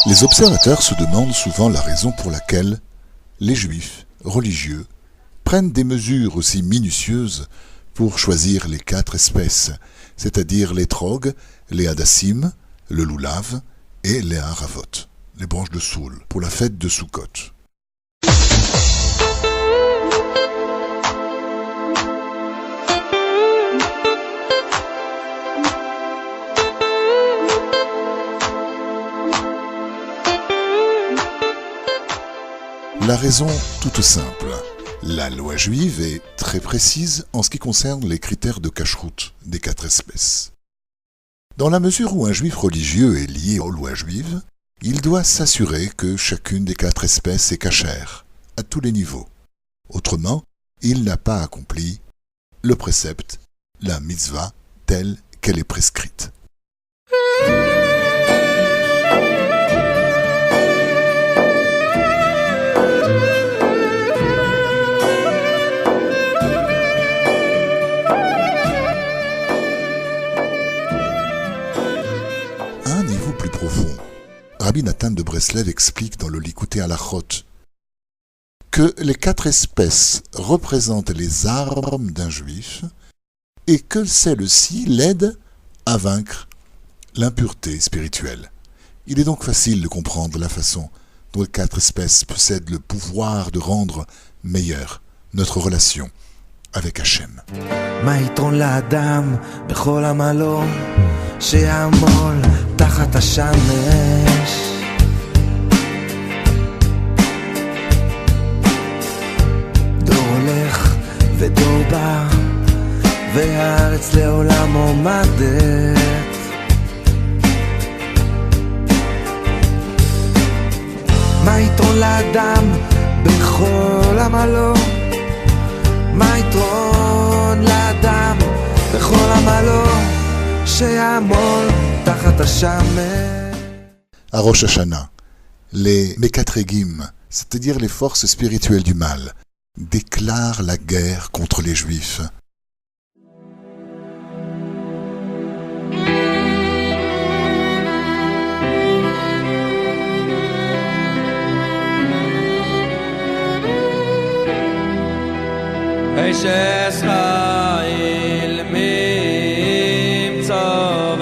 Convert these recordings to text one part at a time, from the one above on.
Les observateurs se demandent souvent la raison pour laquelle les juifs religieux prennent des mesures aussi minutieuses pour choisir les 4 espèces, c'est-à-dire les trogues, les hadassim, le loulav et les haravot, les branches de saule, pour la fête de Sukkot. La raison toute simple. La loi juive est très précise en ce qui concerne les critères de cacheroute des 4 espèces. Dans la mesure où un juif religieux est lié aux lois juives, il doit s'assurer que chacune des 4 espèces est cachère, à tous les niveaux. Autrement, il n'a pas accompli le précepte, la mitzvah, telle qu'elle est prescrite. Rabbi Nathan de Breslev explique dans le Likutei Halachot que les 4 espèces représentent les armes d'un juif et que celles-ci l'aident à vaincre l'impureté spirituelle. Il est donc facile de comprendre la façon dont les 4 espèces possèdent le pouvoir de rendre meilleure notre relation avec Hachem. תחת השמש דור הולך ודור בא והארץ לעולם עומדת מה יתרון לאדם בכל עמלו מה יתרון לאדם בכל עמלו שיעמול À Rosh Hashanah, les Mekatregim, c'est-à-dire les forces spirituelles du mal, déclarent la guerre contre les Juifs.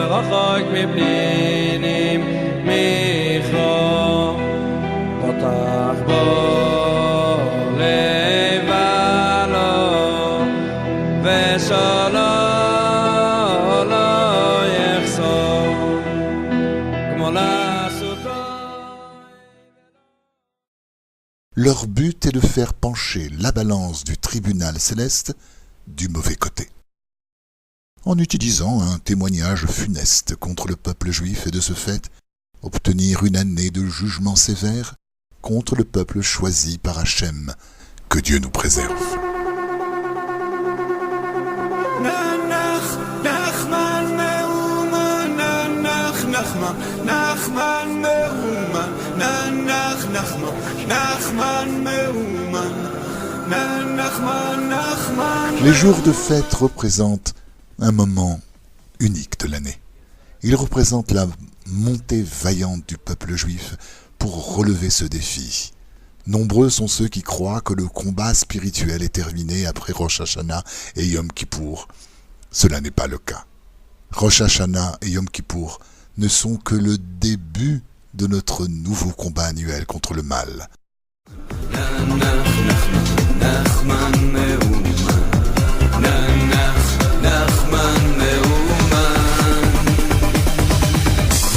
רחוק מפנינים מיכו פותח בו לבלו ושלו לא יחסור כמו לעשותו. Leur but est de faire pencher la balance du tribunal céleste du mauvais côté, en utilisant un témoignage funeste contre le peuple juif et de ce fait obtenir une année de jugement sévère contre le peuple choisi par Hachem. Que Dieu nous préserve. Les jours de fête représentent un moment unique de l'année. Il représente la montée vaillante du peuple juif pour relever ce défi. Nombreux sont ceux qui croient que le combat spirituel est terminé après Rosh Hashanah et Yom Kippour. Cela n'est pas le cas. Rosh Hashanah et Yom Kippour ne sont que le début de notre nouveau combat annuel contre le mal.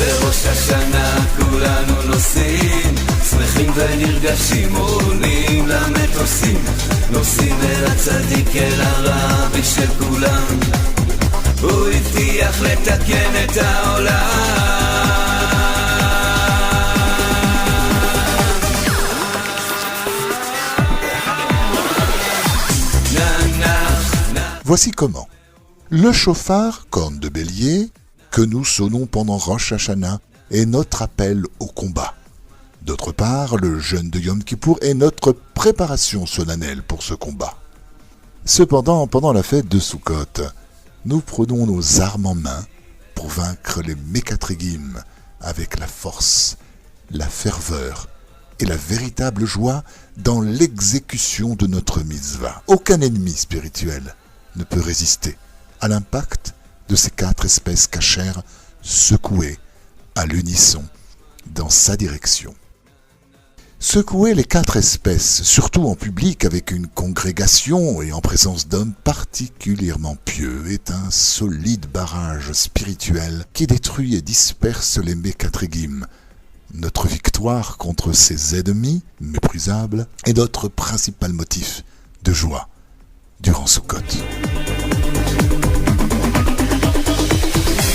בראש השנה כולנו נוסעים שמחים ונרגשים עולים למטוסים נוסעים אל הצדיק אל הרבי של כולם הוא הבטיח לתקן את העולם. Voici comment. Le chauffard, corne de bélier, que nous sonnons pendant Rosh Hashanah est notre appel au combat. D'autre part, le jeûne de Yom Kippour est notre préparation solennelle pour ce combat. Cependant, pendant la fête de Sukkot, nous prenons nos armes en main pour vaincre les Mekatregim avec la force la ferveur et la véritable joie dans l'exécution de notre mitzvah. Aucun ennemi spirituel ne peut résister à l'impact de ces 4 espèces cachères secouées à l'unisson dans sa direction. Secouer les 4 espèces, surtout en public avec une congrégation et en présence d'hommes particulièrement pieux, est un solide barrage spirituel qui détruit et disperse les mékatrégim. Notre victoire contre ces ennemis méprisables est notre principal motif de joie durant Sukkot.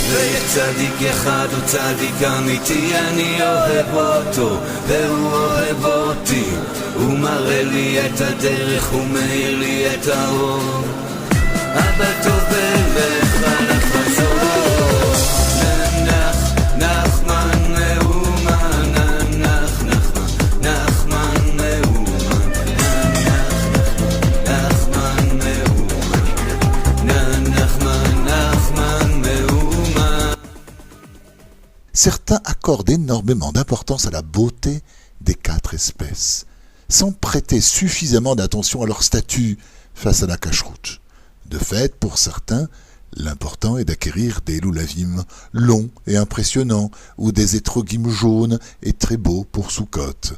ויש צדיק אחד הוא צדיק אמיתי, אני אוהב אותו והוא אוהב אותי, הוא מראה לי את הדרך, הוא מאיר לי את האור, אבא טוב ולך לחזור, נח נחמן מאומן, נח נחמן נחמן מאומן, נחמן מאומן, נחמן נחמן מאומן. Certains accordent énormément d'importance à la beauté des 4 espèces, sans prêter suffisamment d'attention à leur statut face à la cacheroute. De fait, pour certains, l'important est d'acquérir des loulavim longs et impressionnants, ou des étrogim jaunes et très beaux pour Sukkot.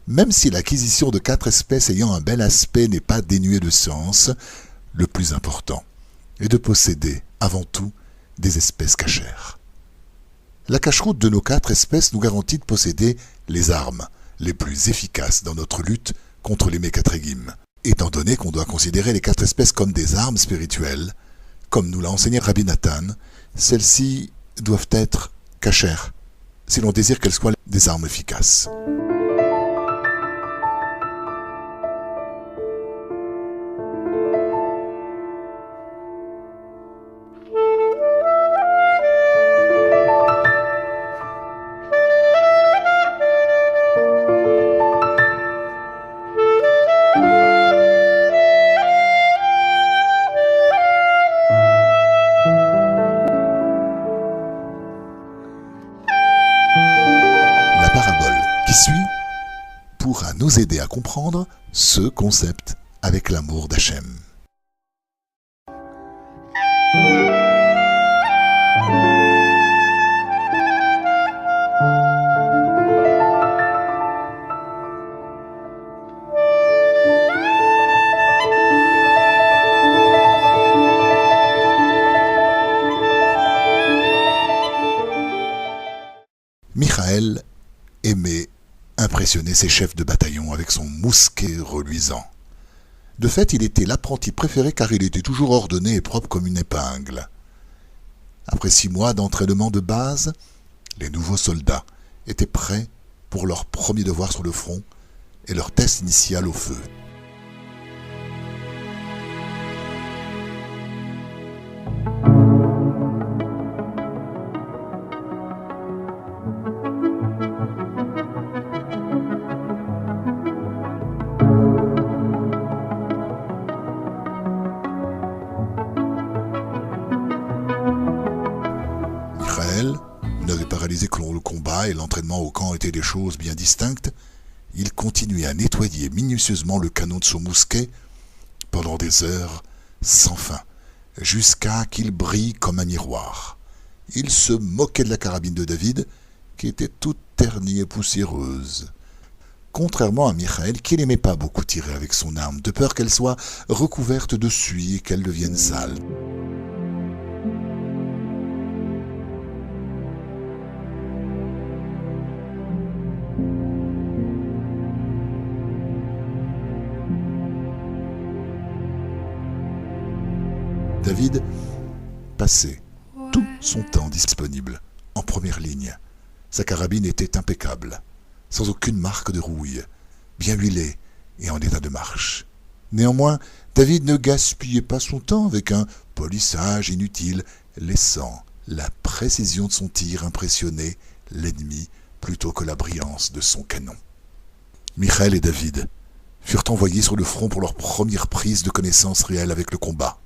Même si l'acquisition de 4 espèces ayant un bel aspect n'est pas dénuée de sens, le plus important est de posséder, avant tout, des espèces cachères. La cacheroute de nos 4 espèces nous garantit de posséder les armes les plus efficaces dans notre lutte contre les mékatrégim. Étant donné qu'on doit considérer les 4 espèces comme des armes spirituelles, comme nous l'a enseigné Rabbi Nathan, celles-ci doivent être cachères, si l'on désire qu'elles soient des armes efficaces. Pourra nous aider à comprendre ce concept avec l'amour d'Hachem. Michael aimait impressionner ses chefs de bataillon avec son mousquet reluisant. De fait, il était l'apprenti préféré car il était toujours ordonné et propre comme une épingle. Après 6 mois d'entraînement de base, les nouveaux soldats étaient prêts pour leur premier devoir sur le front et leur test initial au feu. N'avait pas réalisé que le combat et l'entraînement au camp étaient des choses bien distinctes, il continuait à nettoyer minutieusement le canon de son mousquet pendant des heures sans fin, jusqu'à qu'il brille comme un miroir. Il se moquait de la carabine de David, qui était toute ternie et poussiéreuse. Contrairement à Michael, qui n'aimait pas beaucoup tirer avec son arme, de peur qu'elle soit recouverte de suie et qu'elle devienne sale. David passait tout son temps disponible en première ligne. Sa carabine était impeccable, sans aucune marque de rouille, bien huilée et en état de marche. Néanmoins, David ne gaspillait pas son temps avec un polissage inutile, laissant la précision de son tir impressionner l'ennemi plutôt que la brillance de son canon. Michael et David furent envoyés sur le front pour leur première prise de connaissance réelle avec le combat.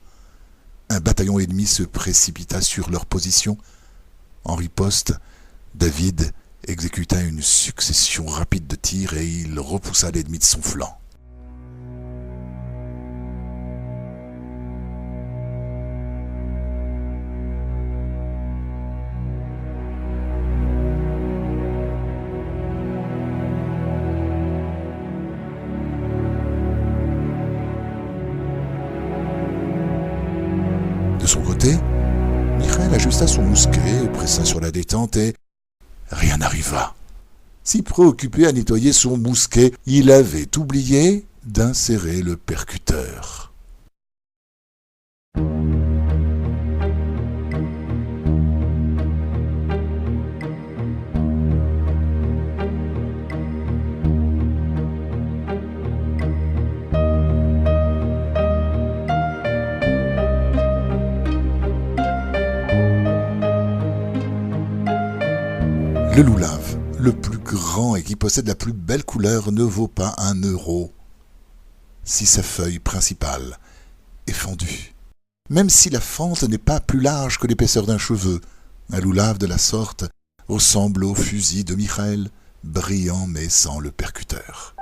Un bataillon ennemi se précipita sur leur position. En riposte, David exécuta une succession rapide de tirs et il repoussa l'ennemi de son flanc. De son côté, Michael ajusta son mousquet, pressa sur la détente et rien n'arriva. Si préoccupé à nettoyer son mousquet, il avait oublié d'insérer le percuteur. Le loulave, le plus grand et qui possède la plus belle couleur, ne vaut pas 1 euro si sa feuille principale est fendue. Même si la fente n'est pas plus large que l'épaisseur d'un cheveu, un loulave de la sorte ressemble au fusil de Michael, brillant mais sans le percuteur.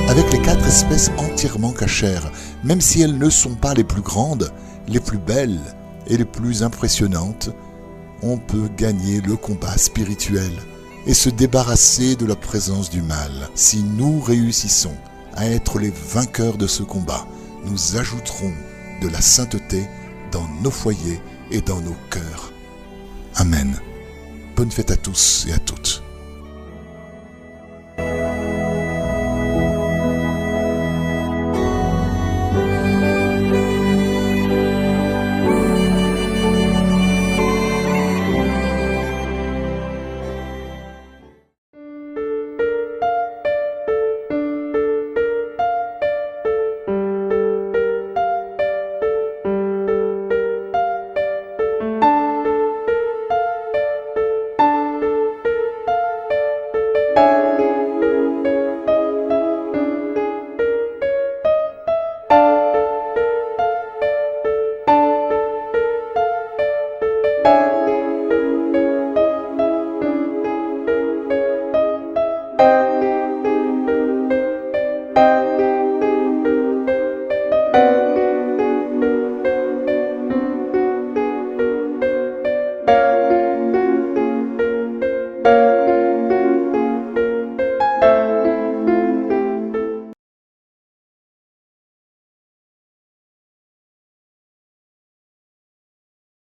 Avec les 4 espèces entièrement cachères, même si elles ne sont pas les plus grandes, les plus belles et les plus impressionnantes, on peut gagner le combat spirituel et se débarrasser de la présence du mal. Si nous réussissons à être les vainqueurs de ce combat, nous ajouterons de la sainteté dans nos foyers et dans nos cœurs. Amen. Bonne fête à tous et à toutes.